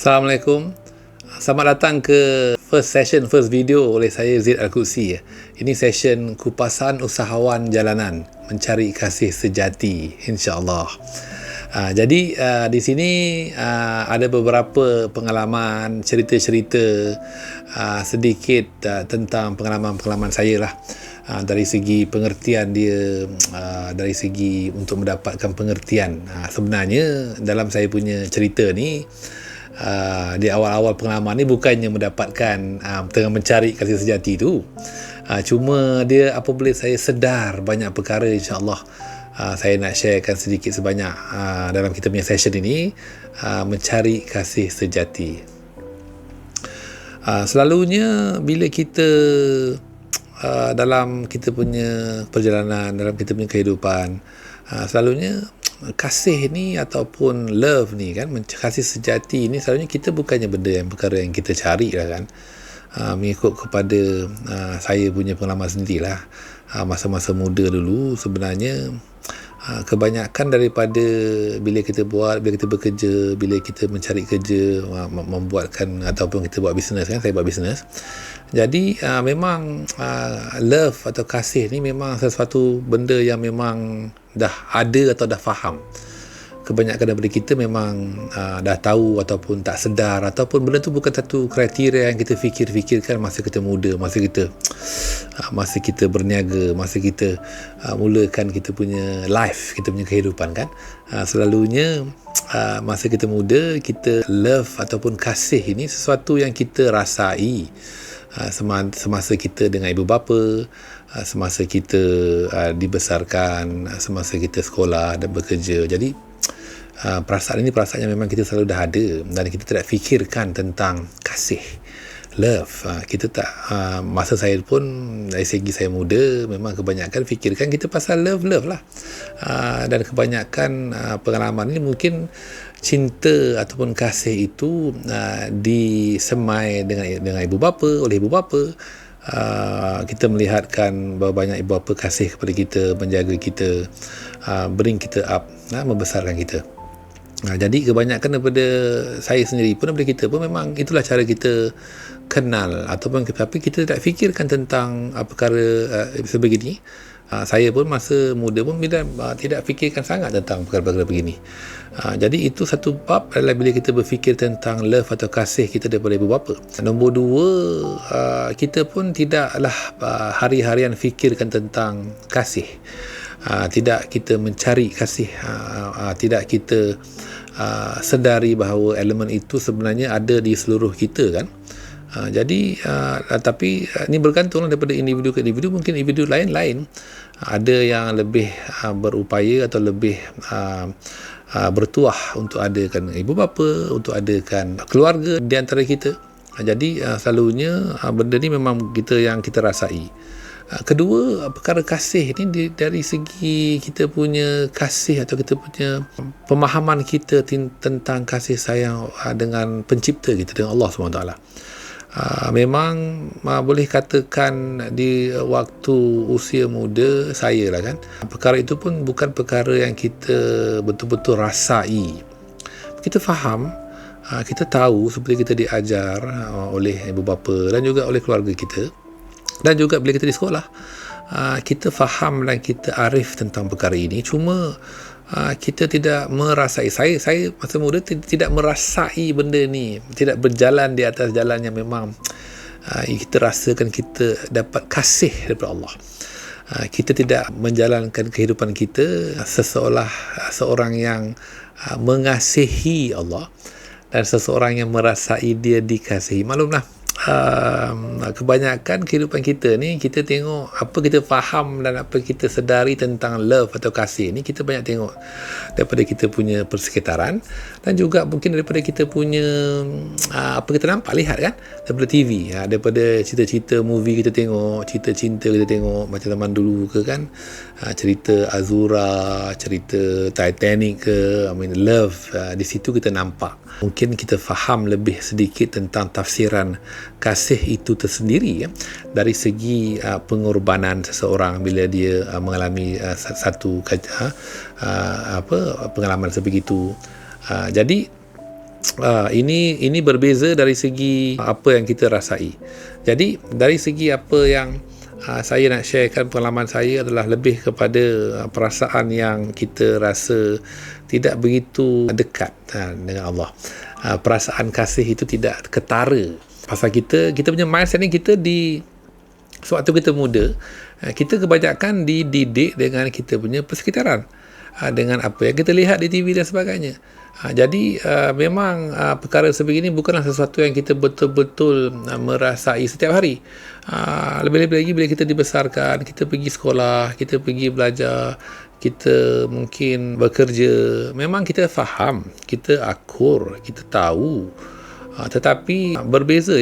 Assalamualaikum. Selamat datang ke first video oleh saya Zaid Al-Qudsi. Ini session kupasan usahawan jalanan mencari kasih sejati, insya-Allah. Jadi di sini ada beberapa pengalaman, cerita-cerita sedikit tentang pengalaman-pengalaman saya lah. Dari segi pengertian dia, dari segi untuk mendapatkan pengertian. Sebenarnya dalam saya punya cerita ni, di awal-awal pengalaman ni bukannya mendapatkan tengah mencari kasih sejati tu, cuma dia apabila saya sedar banyak perkara, insya-Allah saya nak sharekan sedikit sebanyak dalam kita punya session ini, mencari kasih sejati. Selalunya bila kita dalam kita punya perjalanan, dalam kita punya kehidupan, selalunya kasih ni ataupun love ni kan, kasih sejati ni selalunya kita bukannya perkara yang kita cari lah kan. Mengikut kepada saya punya pengalaman sendirilah, masa-masa muda dulu sebenarnya kebanyakan daripada bila kita bekerja, bila kita mencari kerja, membuatkan ataupun kita buat bisnes kan, saya buat bisnes. Jadi memang love atau kasih ni memang sesuatu benda yang memang dah ada atau dah faham. Kebanyakan daripada kita memang dah tahu ataupun tak sedar, ataupun benda tu bukan satu kriteria yang kita fikirkan masa kita muda, masa kita berniaga, masa kita mulakan kita punya life, kita punya kehidupan kan. Selalunya masa kita muda, kita love ataupun kasih ini sesuatu yang kita rasai semasa kita dengan ibu bapa, semasa kita dibesarkan, semasa kita sekolah dan bekerja. Jadi perasaan ini perasaan yang memang kita selalu dah ada, dan kita tidak fikirkan tentang kasih, love. Kita tak, masa saya pun dari segi saya muda memang kebanyakan fikirkan kita pasal love lah. Dan kebanyakan pengalaman ini mungkin cinta ataupun kasih itu disemai dengan ibu bapa, oleh ibu bapa. Kita melihatkan bahawa banyak ibu bapa kasih kepada kita, menjaga kita, bring kita up, membesarkan kita. Jadi kebanyakan daripada saya sendiri pun, daripada kita pun, memang itulah cara kita kenal, ataupun tapi kita tak fikirkan tentang perkara sebegini. Saya pun masa muda pun tidak fikirkan sangat tentang perkara-perkara begini. Jadi itu satu bab adalah bila kita berfikir tentang love atau kasih kita daripada ibu bapa. Nombor dua, kita pun tidaklah hari-harian fikirkan tentang kasih. Tidak kita mencari kasih, tidak kita sedari bahawa elemen itu sebenarnya ada di seluruh kita kan. Jadi tapi ini bergantung daripada individu ke individu. Mungkin individu lain-lain ada yang lebih berupaya atau lebih bertuah untuk adakan ibu bapa, untuk adakan keluarga di antara kita. Jadi selalunya benda ni memang kita rasai. Kedua, perkara kasih ni dari segi kita punya kasih atau kita punya pemahaman kita tentang kasih sayang dengan pencipta kita, dengan Allah SWT. Memang boleh katakan di waktu usia muda saya lah kan, perkara itu pun bukan perkara yang kita betul-betul rasai. Kita faham, kita tahu seperti kita diajar oleh ibu bapa dan juga oleh keluarga kita. Dan juga bila kita di sekolah, kita faham dan kita arif tentang perkara ini. Cuma kita tidak merasai. Saya masa muda tidak merasai benda ni, tidak berjalan di atas jalan yang memang kita rasakan kita dapat kasih daripada Allah. Kita tidak menjalankan kehidupan kita seseolah seorang yang mengasihi Allah dan seseorang yang merasai dia dikasihi. Maklumlah, kebanyakan kehidupan kita ni, kita tengok apa kita faham dan apa kita sedari tentang love atau kasih ni, kita banyak tengok daripada kita punya persekitaran, dan juga mungkin daripada kita punya apa kita nampak, lihat kan, daripada TV, daripada cerita-cerita movie kita tengok, cerita cinta kita tengok macam zaman dulu ke kan, cerita Azura, cerita Titanic ke, love, di situ kita nampak. Mungkin kita faham lebih sedikit tentang tafsiran kasih itu tersendiri, ya, dari segi pengorbanan seseorang bila dia mengalami satu pengalaman sebegitu. Jadi ini berbeza dari segi apa yang kita rasai. Jadi dari segi apa yang saya nak sharekan, pengalaman saya adalah lebih kepada perasaan yang kita rasa tidak begitu dekat dengan Allah. Perasaan kasih itu tidak ketara. Pasal kita punya mindset ni, kita sewaktu kita muda, kita kebanyakan dididik dengan kita punya persekitaran, dengan apa yang kita lihat di TV dan sebagainya. Jadi memang perkara sebegini bukanlah sesuatu yang kita betul-betul merasai setiap hari. Lebih-lebih lagi bila kita dibesarkan, kita pergi sekolah, kita pergi belajar, kita mungkin bekerja, memang kita faham, kita akur, kita tahu. Tetapi berbeza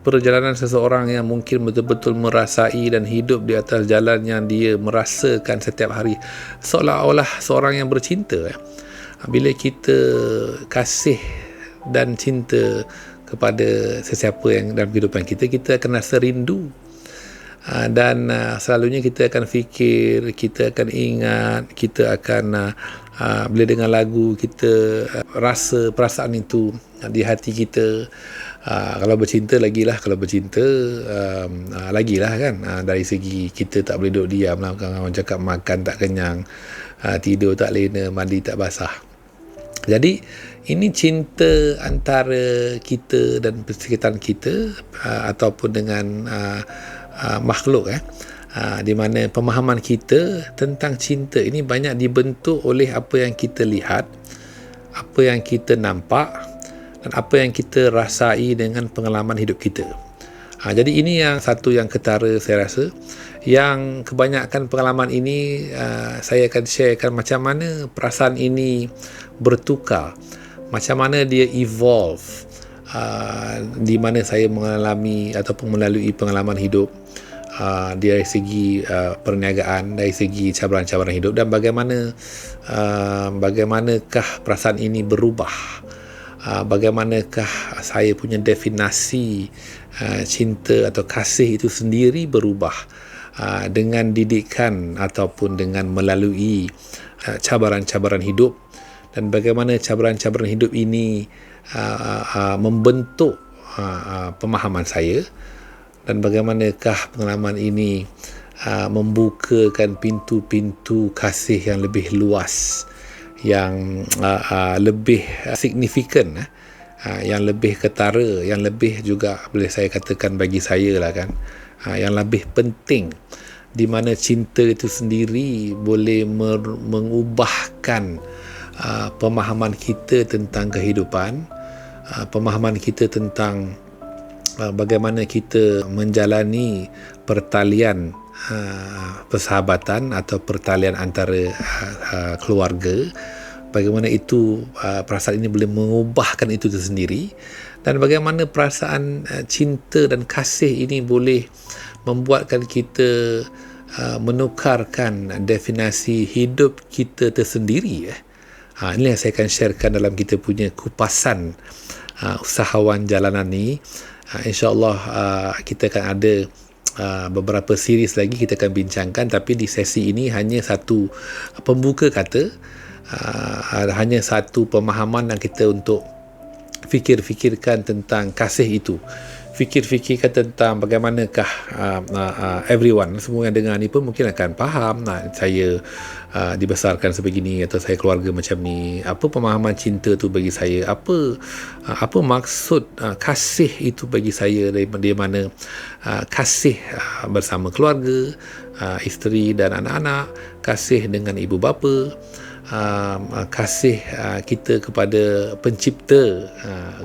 perjalanan seseorang yang mungkin betul-betul merasai dan hidup di atas jalan yang dia merasakan setiap hari, seolah-olah seorang yang bercinta. Bila kita kasih dan cinta kepada sesiapa yang dalam kehidupan kita, kita akan rasa rindu. Dan selalunya kita akan fikir, kita akan ingat, kita akan bila dengar lagu, kita rasa perasaan itu di hati kita. Kalau bercinta lagilah, lagilah kan. Dari segi kita tak boleh duduk diam lah, orang cakap makan tak kenyang, tidur tak lena, mandi tak basah. Jadi ini cinta antara kita dan persekitaran kita, ataupun dengan makhluk, di mana pemahaman kita tentang cinta ini banyak dibentuk oleh apa yang kita lihat, apa yang kita nampak, dan apa yang kita rasai dengan pengalaman hidup kita. Jadi ini yang satu yang ketara saya rasa, yang kebanyakan pengalaman ini saya akan sharekan macam mana perasaan ini bertukar, macam mana dia evolve, di mana saya mengalami ataupun melalui pengalaman hidup, dari segi perniagaan, dari segi cabaran-cabaran hidup, dan bagaimanakah perasaan ini berubah, bagaimanakah saya punya definisi cinta atau kasih itu sendiri berubah dengan didikan ataupun dengan melalui cabaran-cabaran hidup, dan bagaimana cabaran-cabaran hidup ini membentuk pemahaman saya, dan bagaimanakah pengalaman ini membukakan pintu-pintu kasih yang lebih luas, yang lebih signifikan, yang lebih ketara, yang lebih juga boleh saya katakan bagi saya lah kan, yang lebih penting, di mana cinta itu sendiri boleh mengubahkan pemahaman kita tentang kehidupan, pemahaman kita tentang bagaimana kita menjalani pertalian persahabatan atau pertalian antara keluarga, bagaimana itu perasaan ini boleh mengubahkan itu sendiri, dan bagaimana perasaan cinta dan kasih ini boleh membuatkan kita menukarkan definisi hidup kita tersendiri. Ini yang saya akan sharekan dalam kita punya kupasan usahawan jalanan ni. InsyaAllah kita akan ada beberapa series lagi kita akan bincangkan, tapi di sesi ini hanya satu pembuka kata, hanya satu pemahaman yang kita untuk fikir-fikirkan tentang kasih itu, fikir-fikirkan tentang bagaimanakah everyone, semua yang dengar ni pun mungkin akan faham, saya dibesarkan sebegini, atau saya keluarga macam ni, apa pemahaman cinta tu bagi saya, apa maksud kasih itu bagi saya, dari mana kasih bersama keluarga, isteri dan anak-anak, kasih dengan ibu bapa, kasih kita kepada pencipta,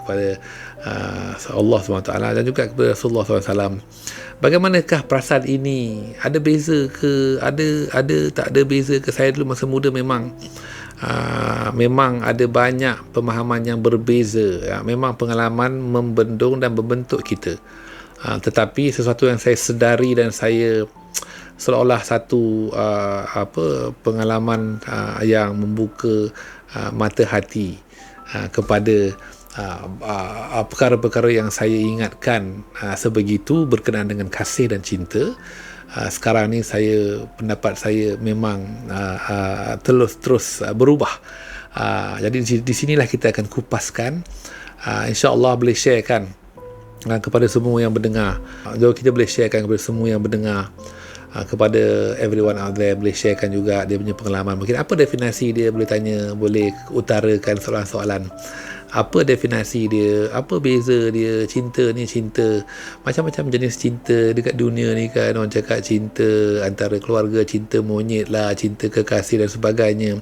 kepada Allah SWT dan juga kepada Rasulullah SAW. Bagaimanakah perasaan ini? Ada beza ke? Ada tak ada beza ke? Saya dulu masa muda memang ada banyak pemahaman yang berbeza. Memang pengalaman membendung dan membentuk kita. Tetapi sesuatu yang saya sedari dan saya seolah-olah satu pengalaman yang membuka mata hati kepada perkara-perkara yang saya ingatkan sebegitu berkenaan dengan kasih dan cinta. Sekarang ni pendapat saya memang terus berubah Jadi di sinilah kita akan kupaskan, insya-Allah boleh sharekan kepada semua yang mendengar. Jadi kita boleh sharekan kepada semua yang mendengar, kepada everyone out there, boleh sharekan juga dia punya pengalaman. Mungkin apa definisi dia, boleh tanya, boleh utarakan soalan-soalan. Apa definisi dia, apa beza dia, cinta ni cinta, macam-macam jenis cinta dekat dunia ni kan. Orang cakap cinta antara keluarga, cinta monyet lah, cinta kekasih dan sebagainya.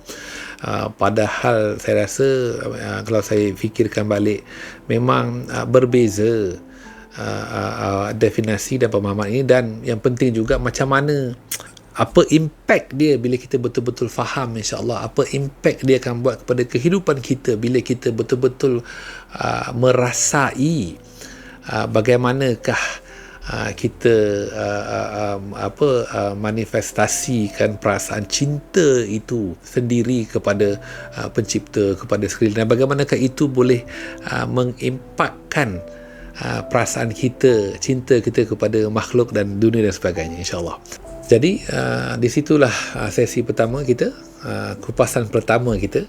Padahal saya rasa kalau saya fikirkan balik, memang berbeza definisi dan pemahaman ini. Dan yang penting juga macam mana, apa impact dia bila kita betul-betul faham, insya-Allah apa impact dia akan buat kepada kehidupan kita bila kita betul-betul merasai bagaimanakah kita manifestasikan perasaan cinta itu sendiri kepada pencipta, kepada sekeliling, dan bagaimanakah itu boleh mengimpakkan perasaan kita, cinta kita kepada makhluk dan dunia dan sebagainya, insya-Allah. Jadi di situlah sesi pertama kita, kupasan pertama kita,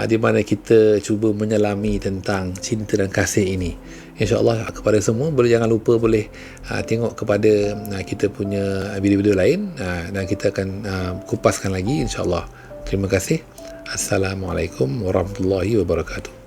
di mana kita cuba menyelami tentang cinta dan kasih ini. InsyaAllah kepada semua, jangan lupa boleh tengok kepada kita punya video-video lain, dan kita akan kupaskan lagi, insyaAllah. Terima kasih. Assalamualaikum warahmatullahi wabarakatuh.